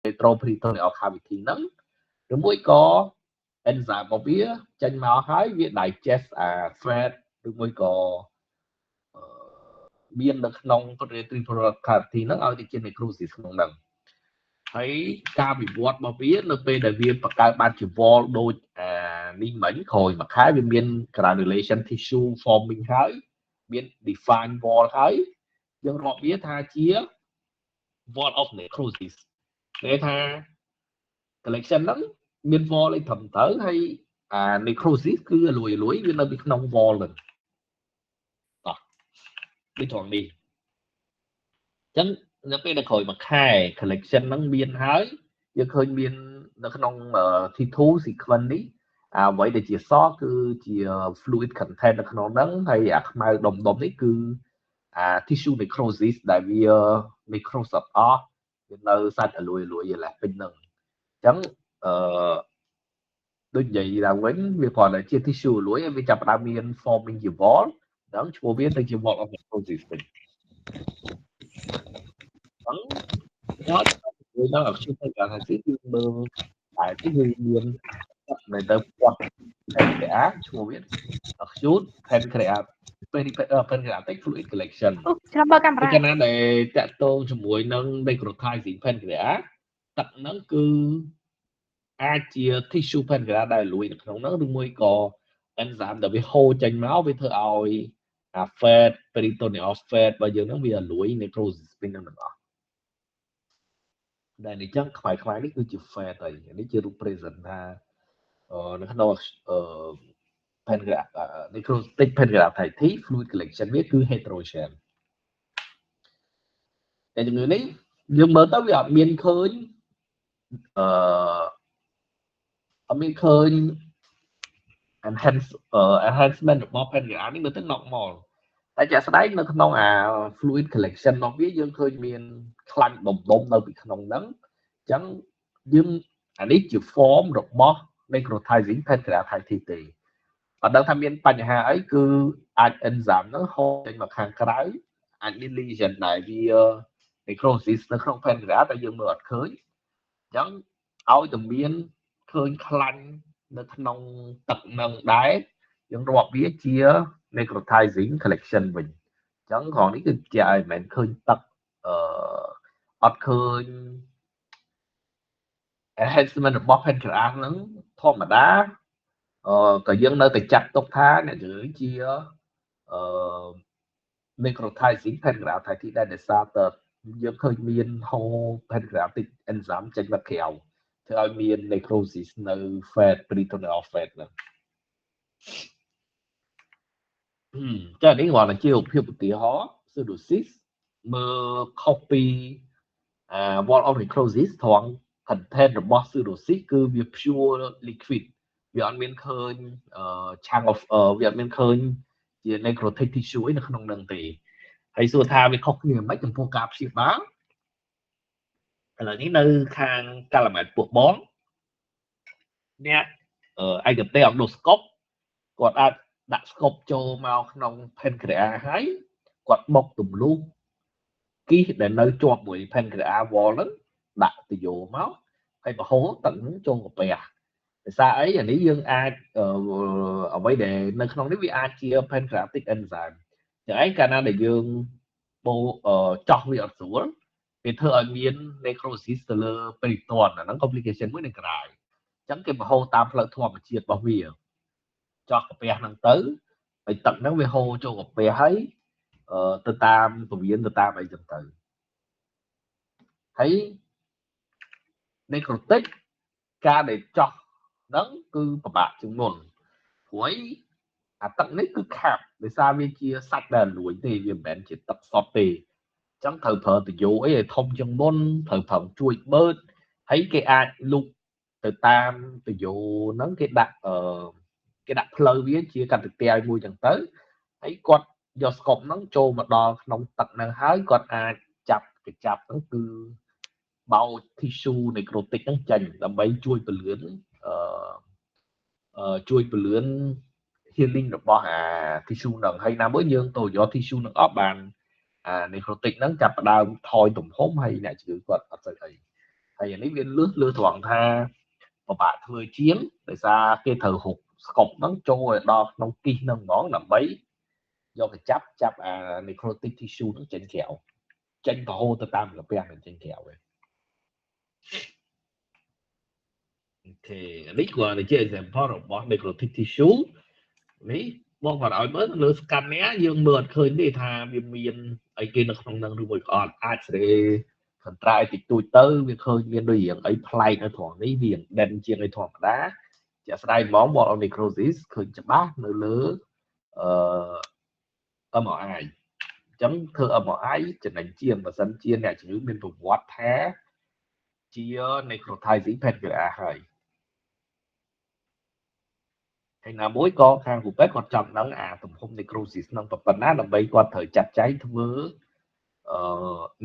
retroperitoneal cavity ហ្នឹងឬមួយក៏ enzyme របស់វាចេញមកហើយវា digest fat ឬមួយក៏មាននៅក្នុង retroperitoneal cavity ហ្នឹងឲ្យទៅជា necrosis ក្នុងហ្នឹងហើយការវិវត្តរបស់វានៅពេលដែលវាបង្កើតបានជា wall ដូចនេះមិញក្រោយមួយខែវាមាន granulation tissue forming ហើយមាន define wall ហើយយើងរាប់វាថាជា wall of necrosis គេថា collection ហ្នឹងមាន wall ឯត្រឹមត្រូវហើយnecrosis គឺលួយវានៅពីក្នុង wall ហ្នឹងតោះដូចត្រង់នេះអញ្ចឹងនៅពេលដែលក្រោយមួយខែ collection ហ្នឹងមានហើយយើងឃើញមាននៅក្នុង T2 sequence នេះអ្វីដែលជាសគឺជា fluid content នៅក្នុងហ្នឹងហើយខ្មៅដុំនេះគឺtissue necrosis ដែលវា necrosis អស់វានៅសាច់លួយពេញហ្នឹងអញ្ចឹងដូចនិយាយឡើងវិញវាគ្រាន់តែជា tissue លួយហើយវាចាប់ផ្ដើមមាន forming ជា wall ហ្នឹងឈ្មោះវាទៅជា wall of necrosis វិញហ្នឹងដល់ដល់ acute pancreatitis គឺមើលតែគឺមាននៅទៅពាត់ pancreas ឈ្មោះវា acute pancreatic fluid collection ចាំបើកាមេរ៉ាកាលណាដែលតាក់ទងជាមួយនឹង necrotizing pancreas ទឹកហ្នឹងគឺអាចជា tissue pancreas ដែលលួយនៅក្នុងហ្នឹងឬមួយក៏ enzyme ដែលវាហូរចេញមកវាធ្វើឲ្យfat peritoneal fat របស់យើងហ្នឹងវាលួយ necrosis ពេញហ្នឹងទាំងអស់ដែលនេះចឹងខ្មៅនេះគឺជា fat ហើយនេះជា represent ថានៅក្នុង pancreas necrotic pancreatitis fluid collection វាគឺ heterogen តែជំងឺនេះយើងមើលទៅវាអត់មានឃើញអត់មានឃើញ enhancement របស់ pancreas នេះមើលទៅ normal តែជាក់ស្ដែងនៅក្នុងfluid collection របស់វាយើងឃើញមានខ្លាញ់ដុំនៅពីក្នុងហ្នឹងអញ្ចឹងយើងនេះជា form របស់ necrotizing pancreatitis ទេអត់ដឹងថាមានបញ្ហាអីគឺអាច enzyme ហ្នឹងហូរចេញមកខាងក្រៅអាចមាន lesion ដែលវា necrosis នៅក្នុង pancreas តែយើងមើលអត់ឃើញអញ្ចឹងឲ្យតែមានឃើញខ្លាញ់នៅក្នុងទឹកនឹងដែរយើងរាប់វាជា necrotizing collection វិញអញ្ចឹងក្នុងនេះគឺជាឲ្យមិនឃើញទឹកអត់ឃើញ enhancement របស់ pancreas ហ្នឹងធម្មតាក៏យើងនៅតែចាត់ទុកថាអ្នកជំងឺជាnecrotizing pancreatitis ដែលដោយសារតែយើងឃើញមានហូរ pancreatic enzyme ចេញមកក្រៅធ្វើឲ្យមាន necrosis នៅ fat peritoneal fat ហ្នឹងចានេះគ្រាន់តែជារូបភាពឧទាហរណ៍ cirrhosis មើលខុសពីwall of necrosis ត្រង់ content របស់ cirrhosis គឺវា pure liquid វាអត់មានឃើញchunk of វាអត់មានឃើញជា necrotic tissue ឯនៅក្នុងនឹងទេហើយសួរថាវាខុសគ្នាមិនចំពោះការព្យាបាលឥឡូវនេះនៅខាងកាឡាម៉ែតពួកបងអ្នកឯកទេស endoscope គាត់អាចដាក់ scope ចូលមកក្នុង pancreas ហើយគាត់បុកទម្លុះគីសដែលនៅជាប់មួយ pancreas wall ហ្នឹងដាក់ទៅយកមកហើយបហូរទឹកហ្នឹងចូលកាពះដោយសារអីអានេះយើងអាចអ្វីដែលនៅក្នុងនេះវាអាចជា pancreatic enzyme ចឹងឯងកាលណាដែលយើងបូចោះវាអត់ស្រួលវាធ្វើឲ្យមាន necrosis ទៅលើ periton អាហ្នឹង complication មួយនៅក្រៅអញ្ចឹងគេបហូរតាមផ្លូវធម្មជាតិរបស់វាចោះកាពះហ្នឹងទៅហើយទឹកហ្នឹងវាហូរចូលកាពះហើយទៅតាមពវៀនទៅតាមអីចឹងទៅហើយ necrotic ការដែលចោះហ្នឹងគឺពិបាកជាងមុនព្រោះអាទឹកនេះគឺខាប់ដោយសារវាជាសាច់ដែលលួយទេវាមិនមែនជាទឹកសុទ្ធទេអញ្ចឹងត្រូវប្រើទយោអីឲ្យធំជាងមុនត្រូវប្រឹងជួយបឺតហើយគេអាចលុបទៅតាមទយោហ្នឹងគេដាក់ផ្លូវវាជាកន្តិយមួយចឹងទៅហើយគាត់យកស្កប់ហ្នឹងចូលមកដល់ក្នុងទឹកហ្នឹងហើយគាត់អាចចាប់ហ្នឹងគឺបោច tissue necrotic ហ្នឹងចេញដើម្បីជួយពន្លឿនhealing របស់tissue ហ្នឹងហើយណាមួយយើងទៅយក tissue ហ្នឹងអស់បានnecrotic ហ្នឹងចាប់ផ្ដើមថយទំហំហើយអ្នកជំងឺគាត់អត់ស្គាល់អី ហើយអានេះវាលឺត្រង់ថាពិបាកធ្វើជាងដោយសារគេត្រូវហុកស្កប់ហ្នឹងចូលឲ្យដល់ក្នុងគិសហ្នឹងហ្មងដើម្បីយកទៅចាប់អា necrotic tissue ហ្នឹងចេញក្រៅចេញទៅហូរទៅតាមកាពះមិនចេញក្រៅទេអូខេអានេះគ្រាន់តែជា example របស់ necrotic tissue នេះបងគាត់ឲ្យមើលលើ scanner យើងមើលអត់ឃើញទេថាវាមានអីគេនៅក្នុងហ្នឹងឬមួយក៏អត់អាចសេរីកន្ត្រៃតិចតួចទៅវាឃើញមានដូចរឿងអីប្លែកនៅត្រង់នេះវាដិនជាងអីធម្មតាជាក់ស្ដែងហ្មង wall of necrosis ឃើញច្បាស់នៅលើMRI អញ្ចឹងធ្វើ MRI ចំណេញជាងបើសិនជាអ្នកជំងឺមានប្រវត្តិថាជា necrotizing pancreas ហើយណាមួយក៏ខាងគ្រូពេទ្យគាត់ចង់ដឹងអាទំហំ necrosis ហ្នឹងប៉ុណ្ណាដើម្បីគាត់ត្រូវចាត់ចែងធ្វើ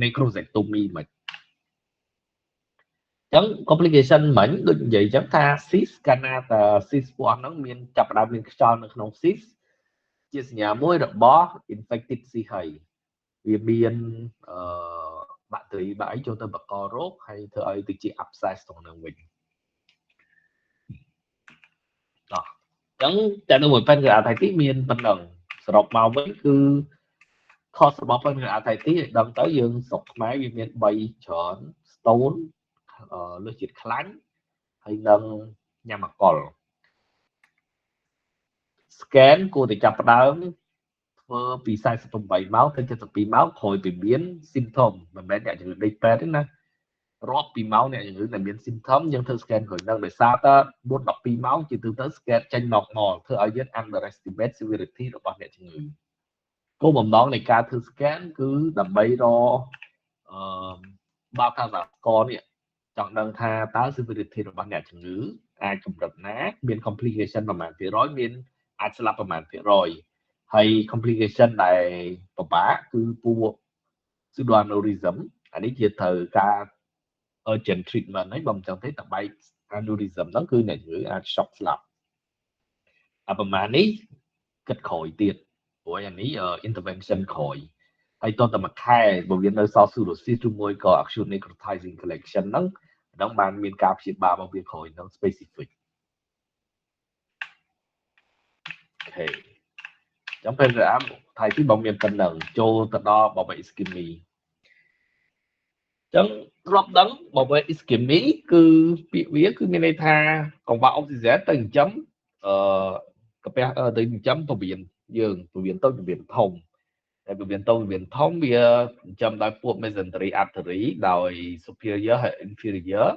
necrosectomy មិនអញ្ចឹង complication មិញដូចនិយាយអញ្ចឹងថា cyst កាលណាតា cyst ពួកហ្នឹងមានចាប់ផ្ដើមមានខ្យល់នៅក្នុង cyst ជាសញ្ញាមួយរបស់ infected cyst ហើយវាមានបាក់តេរីបាក់អីចូលទៅបង្ករោគហើយធ្វើឲ្យទៅជា abscess ក្នុងហ្នឹងវិញតោះអញ្ចឹងតែនៅមួយ pancreatitis មានប៉ុណ្ណឹងសរុបមកវិញគឺ cost របស់ pancreatitis ឲ្យដឹងទៅយើងស្រុកខ្មែរវាមាន3ច្រើន stone លើសជាតិខ្លាញ់ហើយនឹងញ៉ាំអាកុល scan គួរតែចាប់ផ្ដើមធ្វើពី48ម៉ោងទៅ72ម៉ោងក្រោយពីមាន symptom មិនមែនអ្នកជំងឺដេកពេទ្យទេណារាប់ពីម៉ោងអ្នកជំងឺដែលមាន symptom យើងធ្វើ scan ក្រោយហ្នឹងដោយសារតែ4 12ម៉ោងជាទូទៅ scan ចេញ normal ធ្វើឲ្យយើង underestimate severity របស់អ្នកជំងឺគោលបំណងនៃការធ្វើ scan គឺដើម្បីរកបាល់កាសាស្កនេះចង់ដឹងថាតើ severity របស់អ្នកជំងឺអាចកម្រិតណាមាន complication ប្រមាណភាគរយមានអាចស្លាប់ប្រមាណភាគរយហើយ complication ដែលពិបាកគឺពួក pseudoaneurysm អានេះជាត្រូវការ urgent treatment ហើយបើមិនចឹងទេតបែក aneurysm ហ្នឹងគឺអ្នកជំងឺអាច shock ស្លាប់ប្រមាណនេះគិតក្រោយទៀតព្រោះអានេះ intervention ក្រោយហើយតតែមួយខែបើវានៅសល់ pseudocyst ឬមួយក៏ acute necrotizing collection ហ្នឹងបានមានការព្យាបាលរបស់វាក្រោយហ្នឹង specific អូខេចាំពេលអាមថៃទីបងមានប៉ុណ្ណឹងចូលទៅដល់បបិ ischemia ចឹងធ្លាប់ដឹងបបិ ischemia គឺពាក្យវាគឺមានន័យថាកង្វះអុកស៊ីហ្សែនទៅចិញ្ចឹមកាពះទៅចិញ្ចឹមពោះវៀនយើងពោះវៀនតូចពោះវៀនធំតែពោះវៀនតូចពោះវៀនធំវាចិញ្ចឹមដោយពួក mesentery artery ដោយ superior ហើយ inferior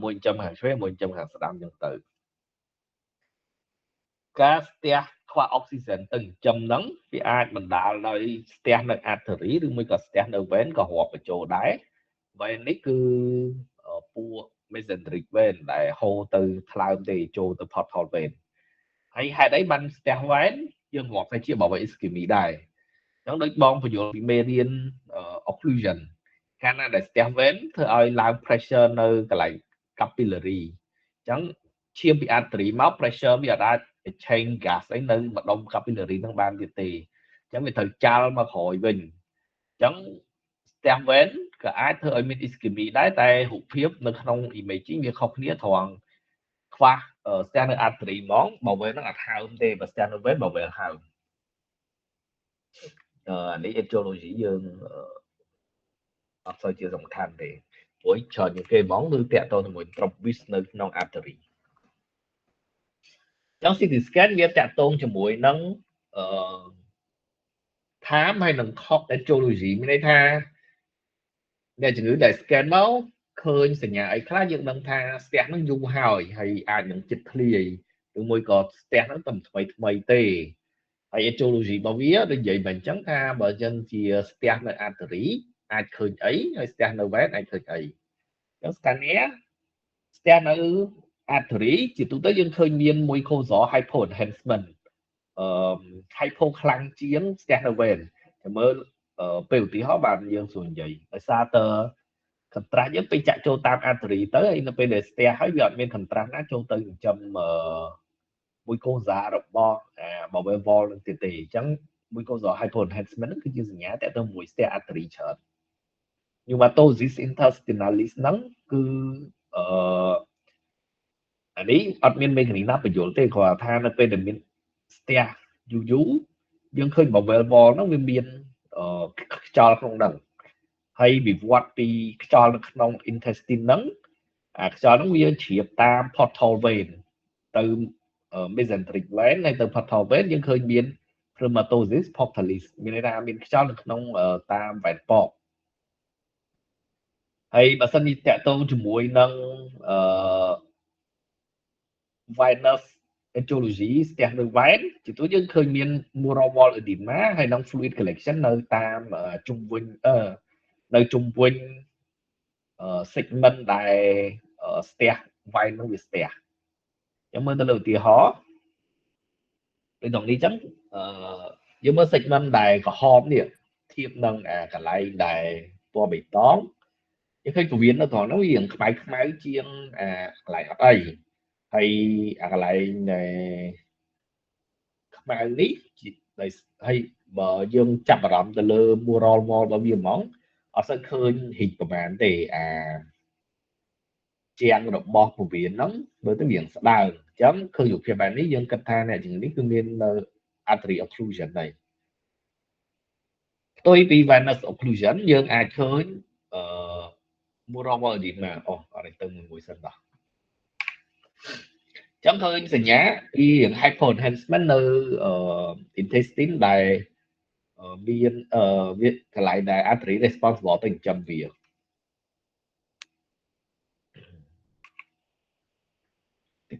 មួយចិញ្ចឹមខាងឆ្វេងមួយចិញ្ចឹមខាងស្ដាំចឹងទៅការស្ទះខ្វះអុកស៊ីហ្សែនទៅចិញ្ចឹមហ្នឹងវាអាចបណ្ដាលដោយស្ទះនៅ artery ឬមួយក៏ស្ទះនៅ vein ក៏រាប់បញ្ចូលដែរ vein នេះគឺពួក mesenteric vein ដែលហូរទៅថ្លើមទេចូលទៅ portal vein ហើយហេតុអីបានស្ទះ vein យើងរាប់ថាជាបបិ ischemia ដែរអញ្ចឹងដូចបងបញ្យល់ពីមេរៀន occlusion កាលណាដែលស្ទះ vein ធ្វើឲ្យឡើង pressure នៅកន្លែង capillary អញ្ចឹងឈាមពី artery មក pressure វាអាច exchange gas អីនៅម្ដុំ capillary ហ្នឹងបានទៀតទេអញ្ចឹងវាត្រូវចាល់មកក្រោយវិញអញ្ចឹងស្ទះ vein ក៏អាចធ្វើឲ្យមាន ischemia ដែរតែរូបភាពនៅក្នុង imaging វាខុសគ្នាត្រង់ខ្វះស្ទះនៅ artery ហ្មងបើ vein ហ្នឹងអត់ហើមទេបើស្ទះនៅ vein បើ vein ហើមនេះ etiology យើងអត់សូវជាសំខាន់ទេព្រោះច្រើនជាងគេហ្មងគឺតាក់ទងជាមួយ thrombus នៅក្នុង artery អញ្ចឹង CT scan វាតាក់ទងជាមួយនឹងtime ហើយនឹង COG etiology មានន័យថាអ្នកជំងឺដែល scan មកឃើញសញ្ញាអីខ្លះយើងដឹងថាស្ទះហ្នឹងយូរហើយអាចនឹងចិត្តធ្លាយឬមួយក៏ស្ទះហ្នឹងតែថ្មីទេហើយ etiology របស់វាដូចនិយាយបែបអញ្ចឹងថាបើយើងជាស្ទះនៅ artery អាចឃើញអីហើយស្ទះនៅ vein អាចឃើញអីអញ្ចឹង scanner ស្ទះនៅ artery ជាទូទៅយើងឃើញមានមួយ causal hypo enhancement hypo ខ្លាំងជាងស្ទះនៅ vein តែមើលពេលឧទាហរណ៍បានយើងសួរនិយាយដោយសារតើ contrast យើងពេលចាក់ចូលតាម artery ទៅហើយនៅពេលដែលស្ទះហើយវាអត់មាន contrast ណាចូលទៅចិញ្ចឹមមួយ causal របស់bowel wall នឹងទៀតទេអញ្ចឹងមួយ causal hypo enhancement គឺជាសញ្ញាតាក់ទងមួយស្ទះ artery ច្រើន pneumatosis intestinalis ហ្នឹងគឺអានេះអត់មានមេកានីណាបញ្យល់ទេគាត់ថានៅពេលដែលមានស្ទះយូរយូរយើងឃើញ bowel wall ហ្នឹងវាមានខ្យល់ក្នុងហ្នឹងហើយវិវត្តពីខ្យល់នៅក្នុង intestine ហ្នឹងអាខ្យល់ហ្នឹងវាជ្រាបតាម portal vein ទៅ mesenteric vein ហើយទៅ portal vein យើងឃើញមាន pneumatosis portalis មានន័យថាមានខ្យល់នៅក្នុងតាមវ៉ែនពកហើយបើសិនជាតាក់ទងជាមួយនឹងvenous etiology ស្ទះនៅវ៉ែនជាទូយើងឃើញមាន mural wall edema ហើយនិង fluid collection នៅតាមជុំវិញនៅជុំវិញsegment ដែលស្ទះវ៉ែននោះវាស្ទះយើងមើលទៅលើឧទាហរណ៍ដូចក្នុងនេះអញ្ចឹងយើងមើល segment ដែលក្រហមនេះធៀបនឹងកន្លែងដែលពណ៌បៃតងយើងឃើញពវៀននៅត្រង់នោះវាខ្មៅខ្មៅជាងកន្លែងអត់អីហើយកន្លែងខ្មៅនេះហើយបើយើងចាប់អារម្មណ៍ទៅលើ mural wall របស់វាហ្មងអត់សូវឃើញហ៊ីកប្រហែលទេជាងរបស់ពវៀនហ្នឹងមើលទៅវាស្ដើងអញ្ចឹងឃើញរូបភាពបែបនេះយើងគិតថាអ្នកជំងឺនេះគឺមាននៅ artery occlusion ដែរផ្ទុយពី venous occlusion យើងអាចឃើញmural wall edema អត់ទៅមួយសិនបាទចឹងឃើញសញ្ញាពី hypoenhancement នៅ intestine ដែលមានវាកន្លែងដែល artery responsible ទៅចិញ្ចឹមវា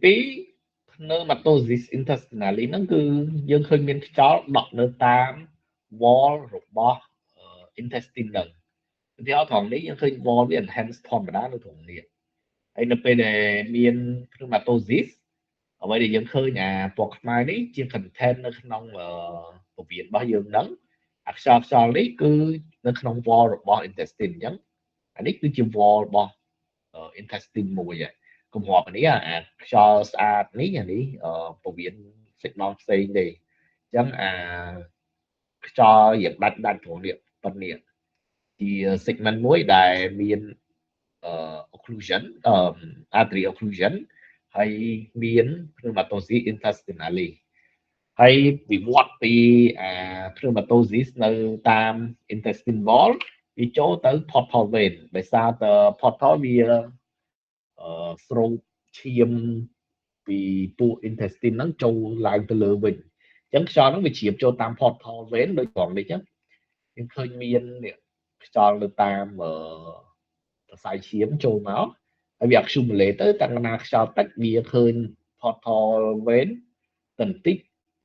ទី2 pneumatosis intestinalis ហ្នឹងគឺយើងឃើញមានខ្យល់ដក់នៅតាម wall របស់ intestine ហ្នឹងឧទាហរណ៍ត្រង់នេះយើងឃើញ wall វា enhance ធម្មតានៅត្រង់នេះហើយនៅពេលដែលមាន pneumatosis អ្វីដែលយើងឃើញពណ៌ខ្មៅនេះជា content នៅក្នុងពវៀនរបស់យើងហ្នឹងខ្យល់នេះគឺនៅក្នុង wall របស់ intestine អញ្ចឹងអានេះគឺជា wall របស់ intestine មួយហើយកុំរាប់នេះខ្យល់ស្អាតនេះនេះពវៀនsegment ផ្សេងទេអញ្ចឹងខ្យល់យ៉ាងដាច់ត្រង់នេះប៉ុណ្នេះជា segment មួយដែលមានocclusion artery occlusion ហើយមាន pneumatosis intestinalis ហើយវិវត្តពីpneumatosis នៅតាម intestine wall វាចូលទៅ portal vein ដោយសារតែ portal វាស្រូបឈាមពីពួក intestine ហ្នឹងចូលឡើងទៅលើវិញអញ្ចឹងខ្យល់ហ្នឹងវាជ្រាបចូលតាម portal vein ដូចត្រង់នេះអញ្ចឹងយើងឃើញមានខ្យល់នៅតាមសរសៃឈាមចូលមកហើយវា accumulate ទៅតាំងណាខ្យល់តិចវាឃើញ portal vein ទៅបន្តិច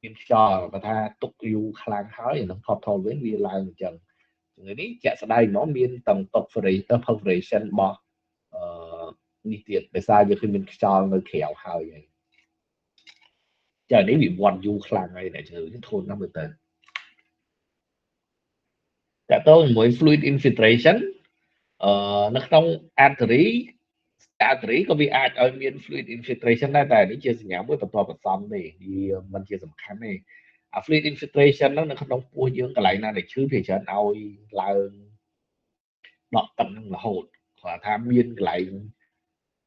មានខ្យល់បើថាទុកយូរខ្លាំងហើយអានឹង portal vein វាឡើងអញ្ចឹងជំងឺនេះជាក់ស្ដែងហ្មងមានទាំង perforation របស់នេះទៀតដោយសារវាគឺមានខ្យល់នៅក្រៅហើយចានេះវាវត្តយូរខ្លាំងហើយអ្នកជំងឺនេះធន់ណាស់មើលទៅតើតើជាមួយ fluid infiltration នៅក្នុង artery ក៏វាអាចឲ្យមាន fluid infiltration ដែរតែនេះជាសញ្ញាមួយបន្តបន្សំទេវាមិនជាសំខាន់ទេfluid infiltration ហ្នឹងនៅក្នុងពោះយើងកន្លែងណាដែលឈឺវាច្រើនឲ្យឡើងដកទឹកហ្នឹងរហូតគាត់ថាមានកន្លែង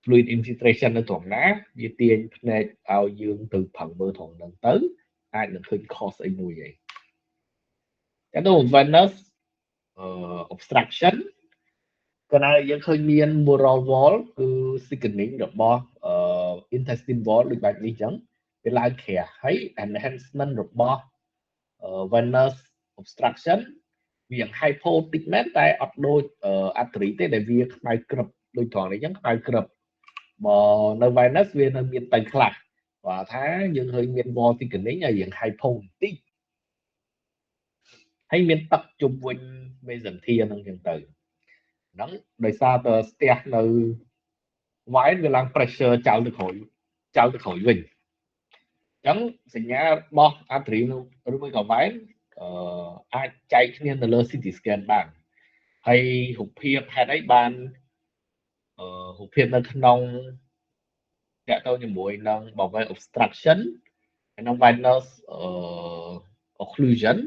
fluid infiltration នៅត្រង់ណាវាទាញភ្នែកឲ្យយើងទៅប្រឹងមើលត្រង់ហ្នឹងទៅអាចនឹងឃើញ cause អីមួយឯងតែទៅ venous obstruction ក៏ណាយើងឃើញមាន mural wall គឺ thickening របស់ intestine wall ដូចបែបនេះអញ្ចឹងវាឡើងក្រាស់ហើយ enhancement របស់ venous obstruction វាយ៉ាង hypopigment តែអត់ដូច artery ទេដែលវាខ្មៅក្រឹបដូចត្រង់នេះអញ្ចឹងខ្មៅក្រឹបបើនៅ venous វានៅមានតែខ្លះគាត់ថាយើងឃើញមាន wall thickening ហើយយ៉ាង hypo បន្តិចហើយមានទឹកជុំវិញ mesentery ហ្នឹងអញ្ចឹងទៅហ្នឹងដោយសារតែស្ទះនៅវ៉ែនវាឡើង pressure ចោលទៅក្រោយវិញអញ្ចឹងសញ្ញារបស់ artery ឬមួយក៏វ៉ែនអាចចែកគ្នាទៅលើ CT scan បានហើយរូបភាពហេតុអីបានរូបភាពនៅក្នុងតាក់ទងជាមួយនឹង bowel obstruction ហើយនឹង venous occlusion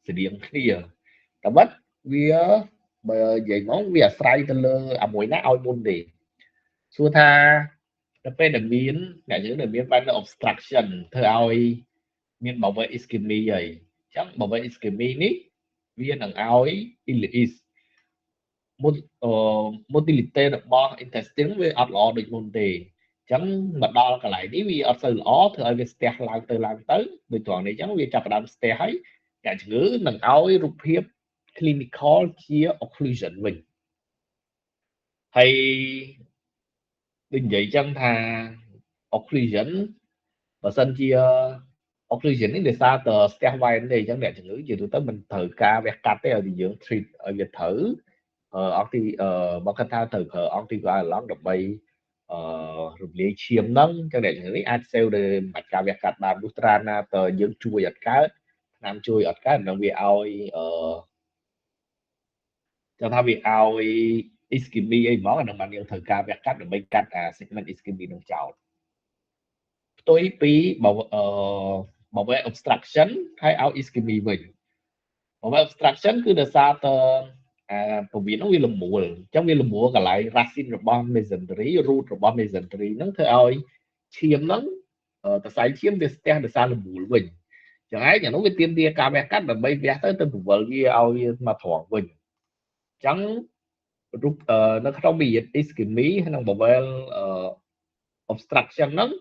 ស្តៀងគ្នាតែបាត់វា បើនិយាយមកវាអាស្រ័យទៅលើអាមួយណាឲ្យមុនទេសួរថាទៅពេលដែលមានអ្នកយើងដែលមានបែប obstruction ធ្វើឲ្យមានបវេ ischemia ហើយអញ្ចឹងបវេ ischemia នេះវានឹងឲ្យ ileus motility របស់ intestine វាអត់ល្អដូចមុនទេអញ្ចឹងមកដល់កន្លែងនេះវាអត់សូវល្អធ្វើឲ្យវាស្ទះឡើងទៅដូចត្រង់នេះអញ្ចឹងវាចាប់ផ្ដើមស្ទះហើយអ្នកជំងឺនឹងឲ្យរូបភាព clinical ជា occlusion វិញហើយដូចនិយាយចឹងថា occlusion បើសិនជា occlusion នេះដោយសារតែស្ទះវ៉ែនទេអញ្ចឹងអ្នកជំងឺជាទូទៅមិនត្រូវការវះកាត់ទេឲ្យយើង treat ឲ្យវាត្រូវមកគាត់ថាត្រូវប្រើអង់ទីវ៉ាឡង់ដើម្បីរំលាយឈាមហ្នឹងអញ្ចឹងអ្នកជំងឺនេះអាច save ដោយមិនបាច់ការវះកាត់បានលុះត្រាណាតើយើងជួយអត់កើតថ្នាំជួយអត់កើតនឹងវាឲ្យចង់ថាវាឲ្យ ischemia អីហ្មងអានឹងបានយើងត្រូវការវះកាត់ដើម្បីកាត់អា segment ischemia នឹងចោលផ្ទុយពីបវេ obstruction ហើយឲ្យ ischemia វិញបវេ obstruction គឺដោយសារតពវៀននោះវាលមូលអញ្ចឹងវាលមូលកន្លែង racine របស់ mesentery root របស់ mesentery ហ្នឹងធ្វើឲ្យឈាមហ្នឹងសរសៃឈាមវាស្ទះដោយសារលមូលវិញចឹងហើយអានោះវាទាមទារការវះកាត់ដើម្បីវះទៅពវល់វាឲ្យវាមកត្រង់វិញអញ្ចឹងរូបនៅក្នុងវិញ្ញាណ ischemia ក្នុងបវេ obstruction ហ្នឹង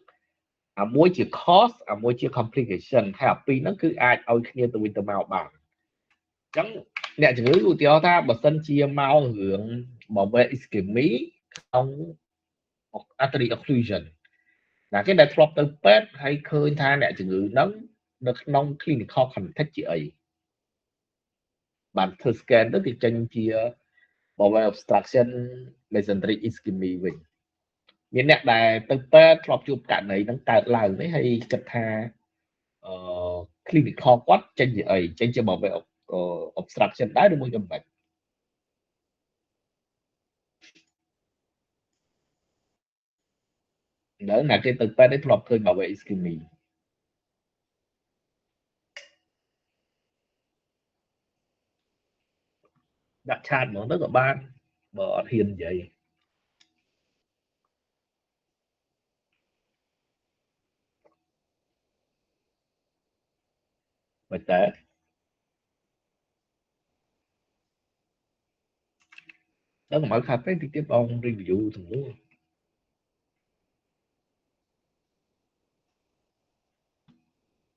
អាមួយជា cause អាមួយជា complication ហើយអាពីរហ្នឹងគឺអាចឲ្យគ្នាទៅវិញទៅមកបានអញ្ចឹងអ្នកជំងឺឧទាហរណ៍ថាបើសិនជាមករឿងបវេ ischemia ក្នុង artery occlusion ណាគេដែលធ្លាប់ទៅពេទ្យហើយឃើញថាអ្នកជំងឺហ្នឹងនៅក្នុង clinical context ជាអីបានធ្វើ scan ទៅគេចេញជា bowel obstruction mesenteric ischemia វិញមានអ្នកដែលទៅពេទ្យធ្លាប់ជួបករណីហ្នឹងកើតឡើងនេះហើយគិតថាclinical គាត់ចេញជាអីចេញជា bowel obstruction ដែរឬមួយក៏មិនដល់ណាគេទៅពេទ្យនេះធ្លាប់ឃើញ bowel ischemiaដាក់ឆាតហ្មងទៅក៏បានបើអត់ហ៊ាននិយាយមិនតែដល់មកខាត់ពេកតិចទៀតបង review ទាំងនោះ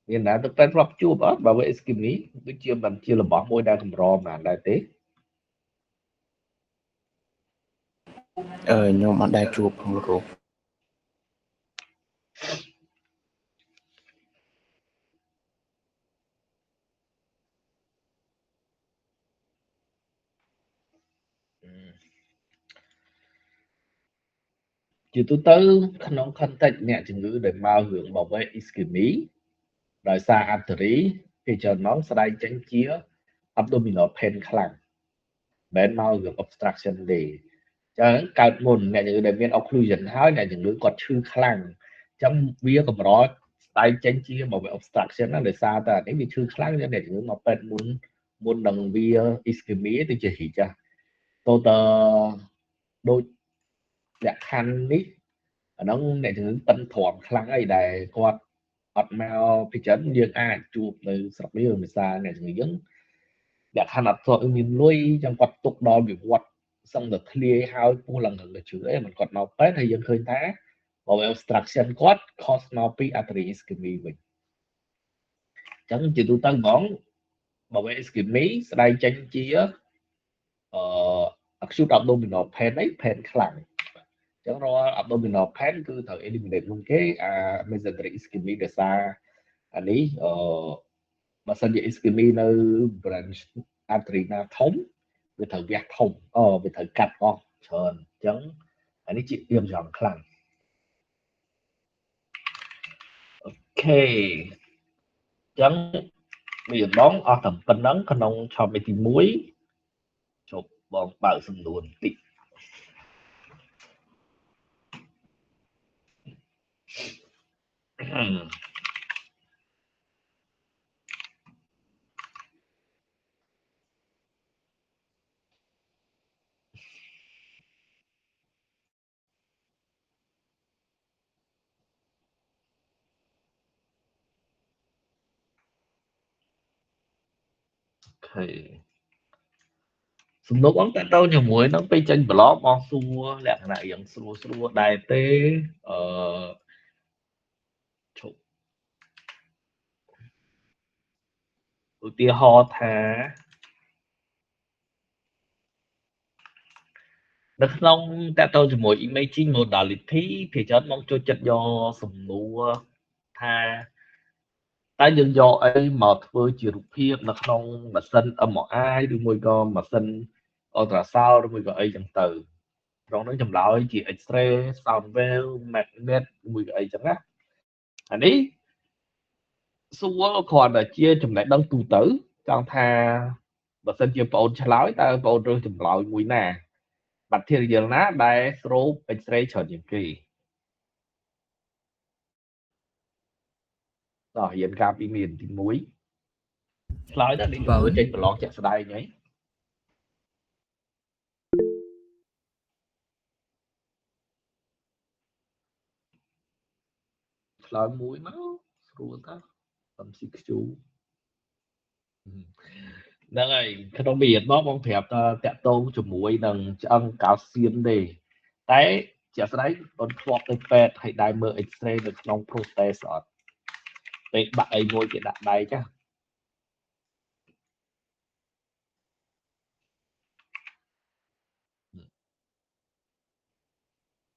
មានណាទៅពេទ្យធ្លាប់ជួបអត់បើវា ischemia ដូចជាមិនជារបស់មួយដែលកម្របានដែរទេខ្ញុំអត់ដែលជួបផងលោកគ្រូជាទូទៅក្នុង context អ្នកជំងឺដែលមករឿងបវេ ischemia ដោយសារ artery គេច្រើនមកស្ដែងចេញជា abdominal pain ខ្លាំងមិនមករឿង obstruction ទេចឹងកើតមុនអ្នកជំងឺដែលមាន occlusion ហើយអ្នកជំងឺគាត់ឈឺខ្លាំងចឹងវាកម្រស្ដែងចេញជាបវេ obstruction ណាដោយសារតែនេះវាឈឺខ្លាំងអ្នកជំងឺមកពេទ្យមុននឹងវា ischemia ទៅជារីកចាទៅតដូចលក្ខខណ្ឌនេះអាហ្នឹងអ្នកជំងឺប៉ិនទ្រាំខ្លាំងអីដែលគាត់អត់មកពីចិនយើងអាចជួបនៅស្រុកនេះភាសាអ្នកជំងឺយើងលក្ខខណ្ឌអត់ធ្លាប់មានលុយចឹងគាត់ទុកដល់វិវត្តសឹងតែធ្លាយហើយពោះឡើងទៅជឿអីមិនគាត់មកពេទ្យហើយយើងឃើញថាបើ obstruction គាត់ cause មកពី artery ischemia វិញចឹងជាទូទៅហ្មងបើ ischemia ស្ដែងចេញជាacute abdominal pain នេះ pain ខ្លាំងចឹងរាល់ abdominal pain គឺត្រូវ eliminate មុនគេmesenteric ischemia ដោយសារអានេះបើសិនជា ischemia នៅ branch artery ណាធំវាត្រូវវះធំវាត្រូវកាត់អស់ច្រើនអញ្ចឹងអានេះជាៀមចំខ្លាំងអូខេអញ្ចឹងមានបងអស់តែប៉ុណ្ណឹងក្នុង topic ទី1ជប់បងបើកសំណួរបន្តិច សំណួរបងតើតើជាមួយនឹងពេលចេញប្លុកបងសួរលក្ខណៈយ៉ាងស្រួលដែរទេឈប់ឧទាហរណ៍ថានៅក្នុងតើតើជាមួយ imaging modality ភាគច្រើនមកចូលចិត្តយកសំណួរថាតើយើងយកអីមកធ្វើជារូបភាពនៅក្នុងម៉ាស៊ីន MRI ឬមួយក៏ម៉ាស៊ីន ultrasound ឬមួយក៏អីចឹងទៅត្រង់ហ្នឹងចម្លើយជា X-ray sound wave magnet មួយក៏អីចឹងណាអានេះសួរគ្រាន់តែជាចំណេះដឹងទូទៅចង់ថាបើសិនជាបងអូនឆ្លើយតើបងអូនរើសចម្លើយមួយណា material ណាដែលស្រូប X-ray ច្រើនជាងគេតោះរៀនការពីមានទី1ឆ្លើយទៅនេះមើលចេញប្រឡងជាក់ស្ដែងហីឆ្លើយមួយមកស្រួលតើ MCQ ហ្នឹងហើយក្នុងវិញ្ញាណបងប្រាប់តាក់ទងជាមួយនឹងឆ្អឹងកាល់សៀមទេតែជាក់ស្ដែងបងធ្លាប់ទៅពេទ្យហើយដែរមើល X-ray នៅក្នុង prostate អត់ពេលបាក់អីមួយគេដាក់ដៃចា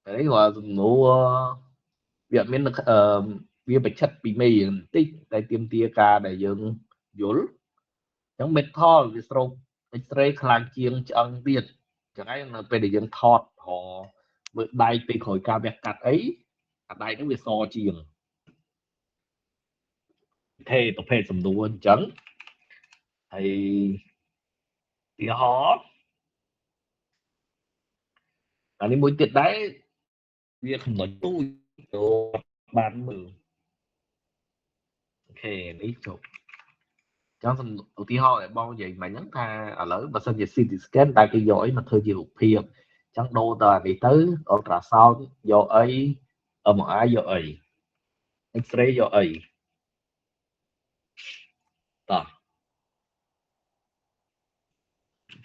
ហើយគាត់សំណួរវាមានវាប្រឆិតពីមេបន្តិចតែទាមទារការដែលយើងយល់អញ្ចឹង metal វាស្រូប X-ray ខ្លាំងជាងឆ្អឹងទៀតអញ្ចឹងហើយនៅពេលដែលយើងថតមើលដៃពេលក្រោយការវះកាត់អីអាដៃហ្នឹងវាសជាងទេប្រភេទសំណួរអញ្ចឹងហើយទីហោអានេះមួយទៀតដែរវាចំណុចទូចបានមើលអូខេនេះចប់ចឹងឧទាហរណ៍ឲ្យបងនិយាយមិញហ្នឹងថាឥឡូវបើសិនជា CT scan ដែលគេយកអីមកធ្វើជារូបភាពចឹងដូរទៅអានេះទៅ ultrasound យកអី MRI យកអី X-ray យកអីតោះ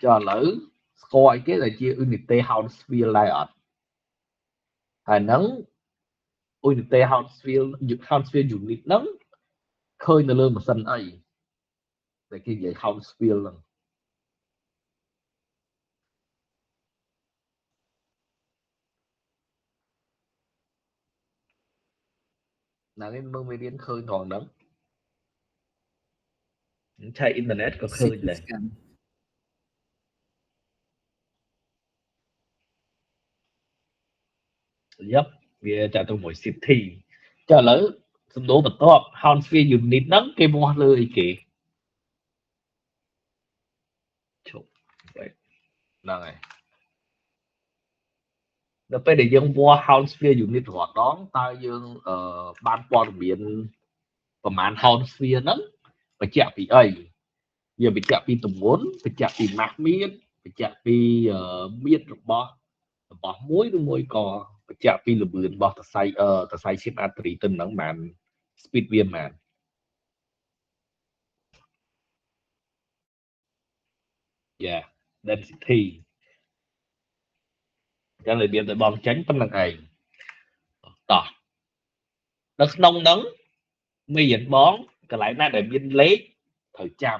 ចុះឥឡូវស្គាល់អីគេដែលជា unity Hounsfield ដែរអត់ហើយហ្នឹង unity Hounsfield unit ហ្នឹងឃើញនៅលើម៉ាស៊ីនអីដែលគេនិយាយ Hounsfield ហ្នឹងណានេះមើលមេរៀនឃើញត្រង់ហ្នឹងឆែកអ៊ីនធឺណិតក៏ឃើញដែរយ៉ាប់វាចាក់ទៅមួយ CT ចុះឥឡូវសំណួរបន្ទាប់ Hounsfield unit ហ្នឹងគេវាស់លើអីគេឈប់ហ្នឹងហើយដល់ពេលដែលយើងវាស់ Hounsfield unit រាល់ដងតើយើងបានព័ត៌មានប្រមាណ Hounsfield ហ្នឹងបញ្ជាក់ពីអីវាបញ្ជាក់ពីទម្ងន់បញ្ជាក់ពីម៉ាស់មៀតបញ្ជាក់ពីមៀតរបស់មួយឬមួយក៏បញ្ជាក់ពីល្បឿនរបស់សរសៃឈាមអាត្រីទៅនឹងបាន speed វាបានyeah density ចឹងរបៀបដែលបងចាញ់ប៉ុណ្្នឹងឯងតោះនៅក្នុងហ្នឹងមេរៀនបងកន្លែងណាដែលមានលេខត្រូវចាំ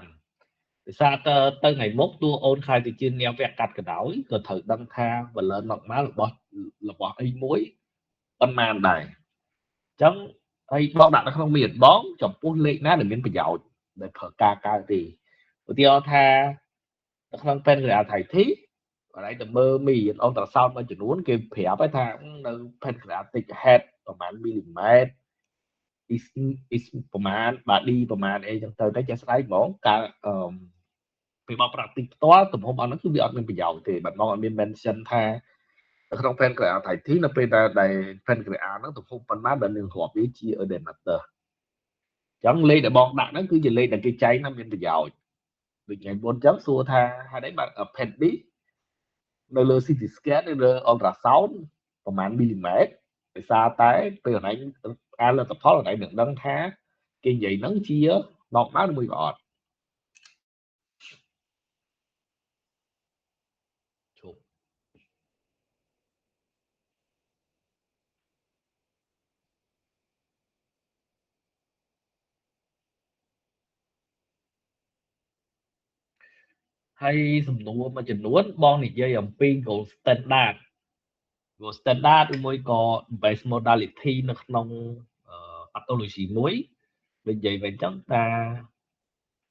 ដោយសារទៅថ្ងៃមុខតួអូនខ្លាយទៅជាអ្នកវគ្គកាត់ក៏ដោយក៏ត្រូវដឹងថា value normal របស់អីមួយប៉ុន្មានដែរអញ្ចឹងហើយបងដាក់នៅក្នុងមេរៀនបងចំពោះលេខណាដែលមានប្រយោជន៍ដែលប្រើការកើតទេឧទាហរណ៍ថានៅក្នុង pancreatitis គាត់ឯងទៅមើលមេរៀន ultrasound មួយចំនួនគេប្រាប់ថានៅ pancreatic head ប្រហែលមីលីម៉ែត្រis ប្រមាណ body ប្រមាណអីចឹងទៅតែចេះស្ដែងហ្មងការពេលមក practice ផ្ទាល់ទំហំអស់ហ្នឹងគឺវាអត់មានប្រយោជន៍ទេបាទបងអត់មាន mention ថានៅក្នុង pancreatitis នៅពេលដែល pancreas ហ្នឹងទំហំប៉ុន្មានដែលនឹងរាប់វាជា diameter អញ្ចឹងលេខដែលបងដាក់ហ្នឹងគឺជាលេខដែលគេចែងថាមានប្រយោជន៍ដូចថ្ងៃមុនអញ្ចឹងសួរថាហេតុអីបាទ appendix នៅលើ CT scan នៅលើ ultrasound ប្រហែលមីលីម៉ែត្រដោយសារតែពេលអនឡាញការលទ្ធផលអនឡាញនឹងដឹងថាគេនិយាយហ្នឹងជា normal ឬមួយក៏អត់ hay sầm nua mà chừng nuốt bon này dây ẩm pin gold standard mới có base modality nó không pathology muối vì vậy vậy chúng ta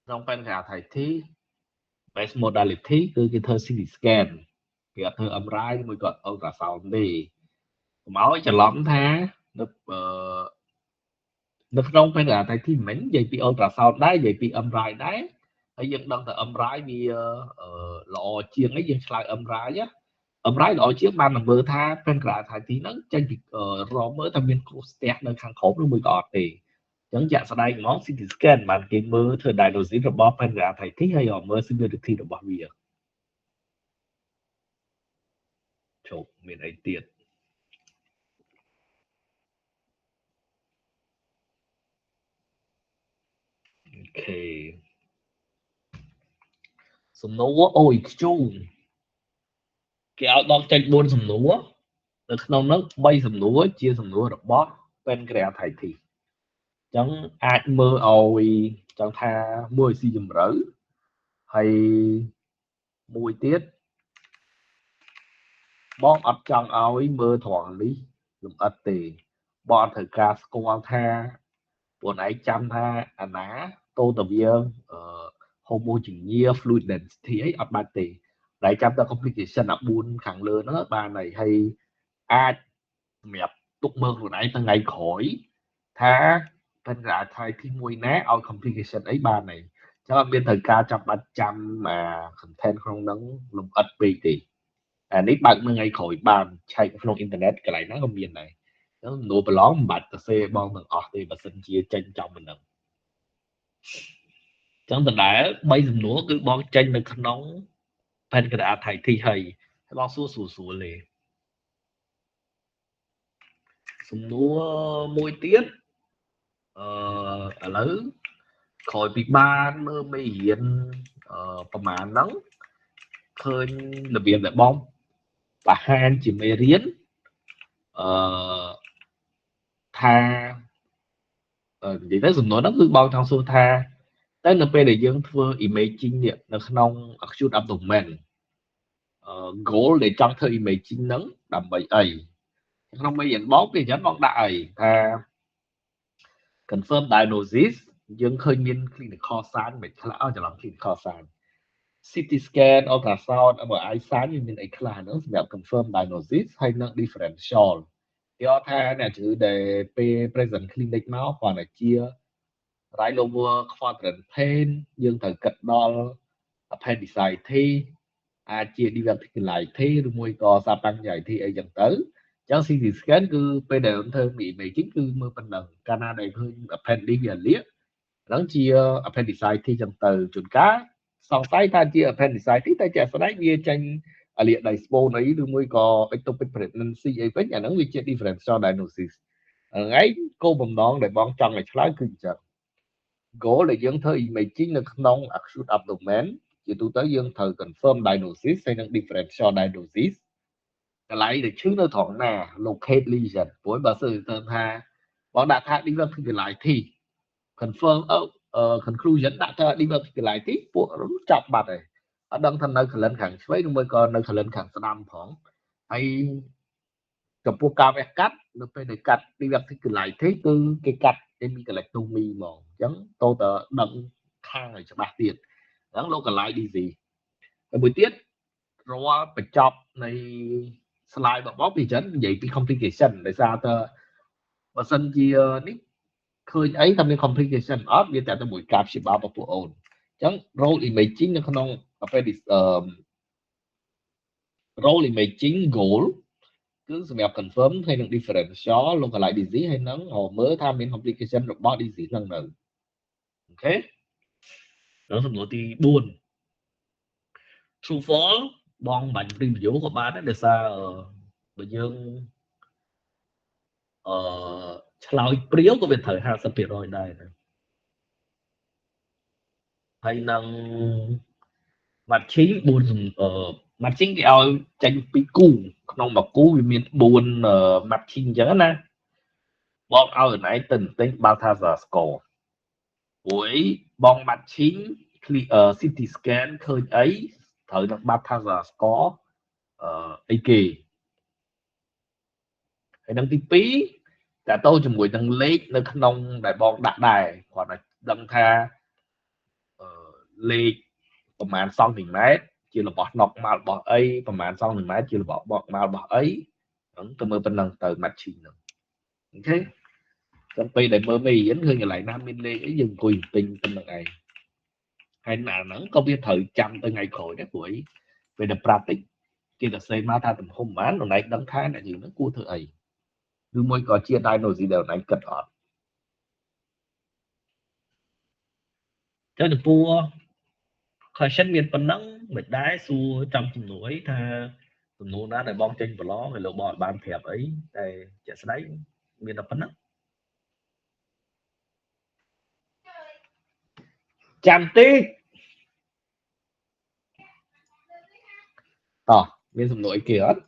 trong phần cả thầy thi base modality cứ cái thơ CT scan cái thơ âm rai mới có ultrasound đi máu cho lắm tha nó trong phần cả thầy thi mình vậy bị ultrasound đấy vậy bị âm rai đấy hay dân đang thờ âm rai vì lọ chiên ấy dân slide âm rai á âm rai lọ chiếc ban là mơ tha phần cả thầy thi nó tranh bị rõ mới tham viên cô step nơi kháng khổ nó mới có thì chẳng chả sau đây ngón CT scan bạn cái mơ thời đại đồ diễn robot phần cả thầy thi hay ở mơ xin được thi robot việc chụp miền ấy tiền ok sum nấu ôi chung cái áo đong tranh buôn sum nấu ở trong nó bay sum nấu chia sum nấu robot phần cả thầy thi chẳng ai mơ ôi chẳng tha mười si dùm rỡ hay mùi tiết bón ấp trong ôi mơ thoảng lý dùm ất tì bọn thử ca con tha bọn ấy chăm tha anh á tô tập dương homo chừng nhia fluid thì ấy ấp ba tì đại chăm ta complication ấp buôn khẳng lơ nó ba này hay ai mẹp túc mơ rồi nãy ta ngày khỏi tha tên ra thay thì mùi ná ao complication ấy ba này cho nên bên thời ca trăm ba trăm mà content không nắng lùng ất bị thì nít bạn mới ngay khỏi bàn chạy trong internet cái này nó không biên này nó nổ bờ lóng bạch ta xe bon bằng ọt thì bà xin chia tranh trong mình nè chẳng tình đã bây giờ nữa cứ bon tranh được nóng pen cái đã thầy thi hay bon xua xù xù lề súng núa môi tiết ở lớn khỏi bị ban mơ mê hiệnประมาณนั้นเคยระเบียบแบบบอมvà hai anh chị mê riến tha vậy tới dùng nói nó cứ bao trong số tha tới np để dân thưa imaging điện nó không chút abdomen gỗ để trong thơ imaging nắng đầm bậy ấy không bây giờ bóp thì chắn bóng đại tha confirm diagnosis dân khơi miên clinical sign mình khá là cho làm clinical sign CT scan ultrasound MRI sáng như mình ấy là nó sẽ confirm diagnosis hay nó differential thì ở tha này chữ đề P present clinic máu còn là chia right lower quadrant pain dương thời kịch đo appendicitis thi chia đi vào cái lại thi rồi môi cò sa tăng dài thi ở dần tới cháu CT scan cứ P đều thơ bị chính cứ mưa phần lần Canada hơn appendicitis lắng chia appendicitis thi dần từ chuẩn cá sau tay ta chia appendicitis ta chạy sau đấy bia tranh ở liệt đầy spore ấy đôi môi có ectopic pregnancy ấy với nhà nắng vi chia differential diagnosis ấy cô bầm đón để bọn trong này khá kinh chật gỗ là dân thơ imaging là non acute abdomen chỉ tôi tới dân thơ confirm diagnosis hay năng differential diagnosis cái lại để chứ nó thoảng nè locate lesion với bà sư tên ha bọn đã thác đi vào cái lại thì confirm conclusion đã thơ đi vào cái lại tí bộ nó chọc mặt này ở đăng thân nơi khẩn lên khẳng với mới còn nơi khẩn lên khẳng đam phỏng hayกับพวกกาแฟกัดnó phải để cắt đi gặp cái lại thế tư cái cắt em bị cái lại tung mi mà chẳng tôi tờ đặng khang này cho bạc tiền đáng lâu cả lại đi gì ở buổi tiết rồi phải chọc này slide và bóp thì chấn vậy cái complication để sao tờ và sân chia nick khơi ấy tham gia complication off như tại buổi cạp chỉ bảo và phụ ổn chẳng role imaging nó không phải đi role imaging goal cứ mèo confirm hay được differential localized disease hay nắng họ mới tham biến complication of body disease lần nữa ok đó là một tí buồn true false bon bệnh tìm hiểu của bạn đó để sao bây giờ lao priếu của việc thời hạn sắp rồi đây hay năng mặt chính buồn dùng mặt chính cái ao tranh pi cu không mà cú vì miền buồn mặt chính chứ nè bọn ao nãy tình tính Balthazar score buổi bọn mặt chính CT scan khơi ấy ត្រូវនឹងបាត់ថាស្កអីគេហើយនឹងទី2តើតោជាមួយនឹងលេខនៅក្នុងដែលបងដាក់ដែរគាត់ឲ្យដឹងថាលេខប្រមាណសង់ទីម៉ែត្រជារបស់ normal របស់អីប្រមាណសង់ទីម៉ែត្រជារបស់ normal របស់អីហ្នឹងទៅមើលប៉ុណ្ណឹងទៅ matching ហ្នឹងអូខេចាំពេលដែលមើលមេរៀនឃើញកន្លែងណាមានលេខអីយើងអង្គុយទិញប៉ុណ្្នឹងឯងហើយណាហ្នឹងក៏វាត្រូវចាំទៅថ្ងៃក្រោយដែរព្រោះពេលដែល practice គេទៅសេមកថាទំហំប៉ុន្មានណែដឹងថាអ្នកយើងហ្នឹងគួរធ្វើអីឬមួយក៏ជា diagnosis ដែលណែគិតអត់ចឹងចំពោះ question មានប៉ុណ្ណឹងមិនដែរសួរចំចំនួនថាចំនួនណាដែលបងចេញប្រឡងហើយលោកបងបានប្រាប់អីតែជាក់ស្ដែងមានតែប៉ុណ្ណឹងចាំតិចតោះមានសំណួរអីគេអត់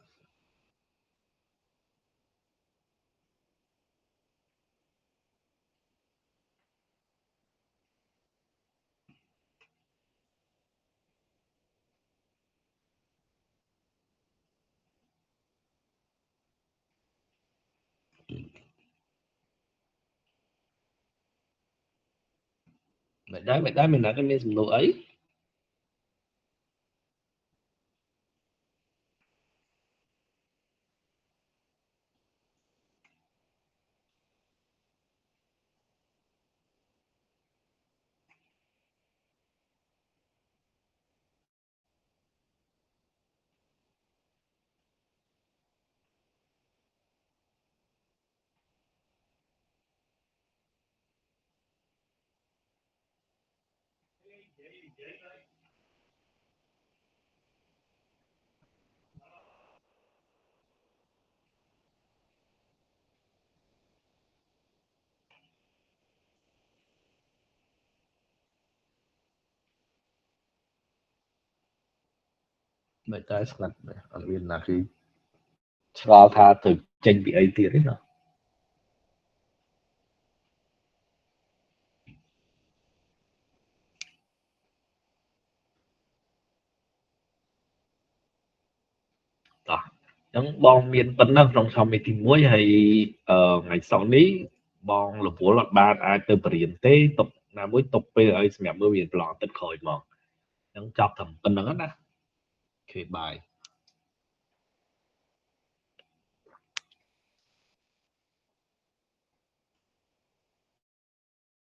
មិនដែរមានណាគេមានសំណួរអីមិនដែរស្ងាត់អត់មានណាគេឆ្ងល់ថាទៅចេញពីអីទៀតទេណាតោះអញ្ចឹងបងមានប៉ុណ្ណឹងក្នុងឆមាសទី1ហើយថ្ងៃសៅរ៍នេះបងរវល់អត់បានអាចទៅបរៀនទេទុកណាមួយទុកពេលឲ្យសម្រាប់មើលវាប្រឡងទឹកក្រោយមកអញ្ចឹងចប់តែប៉ុណ្្នឹងណាអូខេបាយ